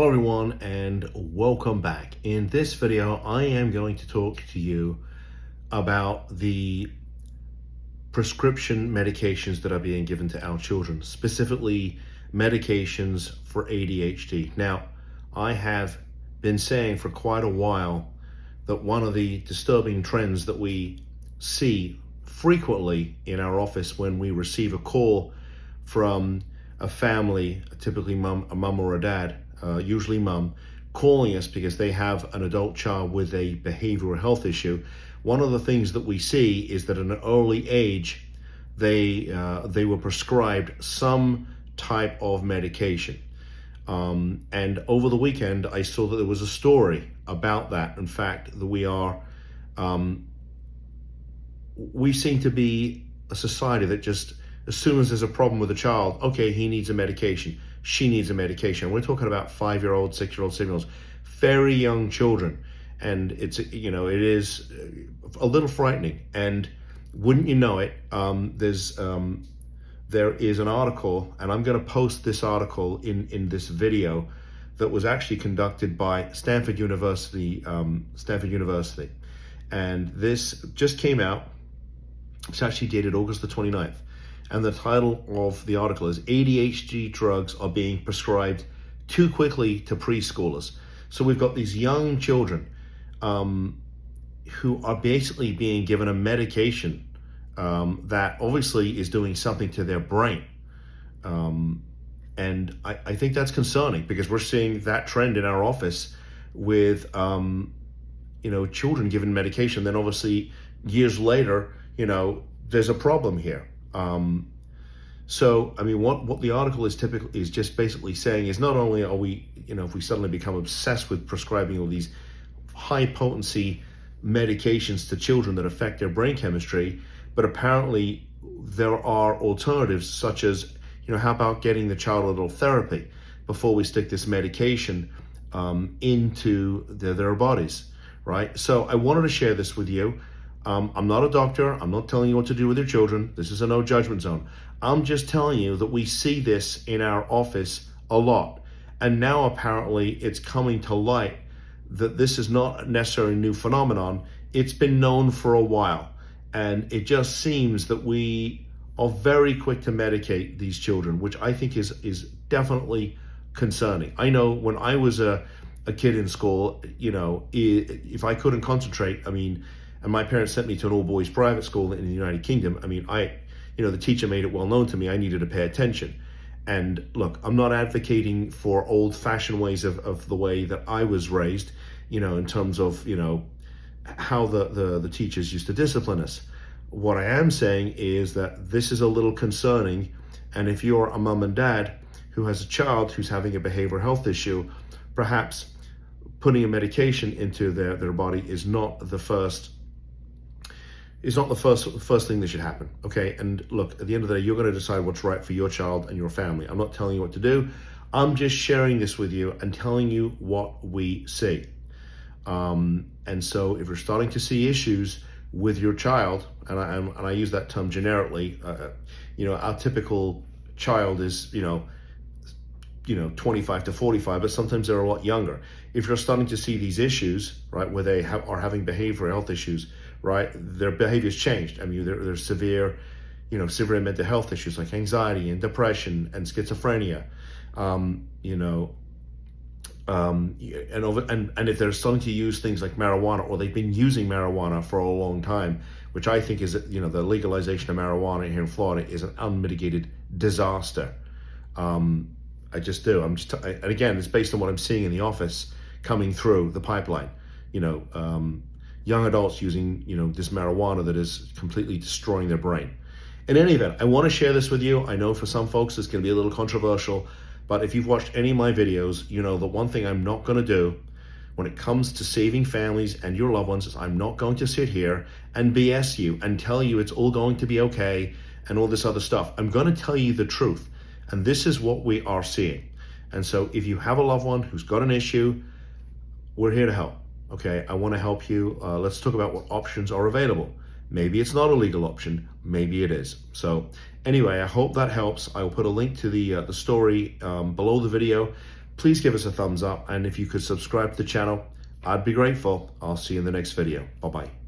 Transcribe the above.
Hello everyone and welcome back. In this video, I am going to talk to you about the prescription medications that are being given to our children, specifically medications for ADHD. Now, I have been saying for quite a while that one of the disturbing trends that we see frequently in our office when we receive a call from a family, typically a mum or a dad, usually mum, calling us because they have an adult child with a behavioral health issue. One of the things that we see is that at an early age, they were prescribed some type of medication. And over the weekend, I saw that there was a story about that. In fact, that we seem to be a society that just, as soon as there's a problem with a child, okay, he needs a medication, she needs a medication. We're talking about 5-year-olds, 6-year-olds, 7-year-olds, very young children. And it is a little frightening. And wouldn't you know it, there is an article, and I'm going to post this article in this video, that was actually conducted by Stanford University. And this just came out. It's actually dated August the 29th. And the title of the article is ADHD drugs are being prescribed too quickly to preschoolers. So we've got these young children who are basically being given a medication that obviously is doing something to their brain. And I think that's concerning, because we're seeing that trend in our office with children given medication. Then obviously years later, there's a problem here. So, I mean, what the article is just basically saying is, not only are we, if we suddenly become obsessed with prescribing all these high potency medications to children that affect their brain chemistry, but apparently there are alternatives, such as, how about getting the child a little therapy before we stick this medication into their bodies, right? So I wanted to share this with you. I'm not a doctor. I'm not telling you what to do with your children. This is a no judgment zone. I'm just telling you that we see this in our office a lot. And now apparently it's coming to light that this is not necessarily a new phenomenon. It's been known for a while. And it just seems that we are very quick to medicate these children, which I think is definitely concerning. I know when I was a kid in school, if I couldn't concentrate, and my parents sent me to an all-boys private school in the United Kingdom. The teacher made it well known to me I needed to pay attention. And look, I'm not advocating for old-fashioned ways of the way that I was raised, in terms of, how the teachers used to discipline us. What I am saying is that this is a little concerning. And if you're a mom and dad who has a child who's having a behavioral health issue, perhaps putting a medication into their body is not the first thing that should happen, okay? And look, at the end of the day, you're going to decide what's right for your child and your family. I'm not telling you what to do. I'm just sharing this with you and telling you what we see. And so if you're starting to see issues with your child, and I use that term generically, our typical child is, 25 to 45, but sometimes they're a lot younger. If you're starting to see these issues, right, where they are having behavioral health issues, right, their behavior's changed. There's severe mental health issues like anxiety and depression and schizophrenia, and if they're starting to use things like marijuana, or they've been using marijuana for a long time, which I think is, the legalization of marijuana here in Florida is an unmitigated disaster. I just do. And again, it's based on what I'm seeing in the office coming through the pipeline. Young adults using, this marijuana that is completely destroying their brain. In any event, I want to share this with you. I know for some folks it's going to be a little controversial, but if you've watched any of my videos, you know the one thing I'm not going to do when it comes to saving families and your loved ones is I'm not going to sit here and BS you and tell you it's all going to be okay and all this other stuff. I'm going to tell you the truth. And this is what we are seeing. And so if you have a loved one who's got an issue, we're here to help. Okay, I want to help you. Let's talk about what options are available. Maybe it's not a legal option, maybe it is. So anyway, I hope that helps. I will put a link to the story below the video. please give us a thumbs up. And if you could subscribe to the channel, I'd be grateful. I'll see you in the next video. Bye-bye.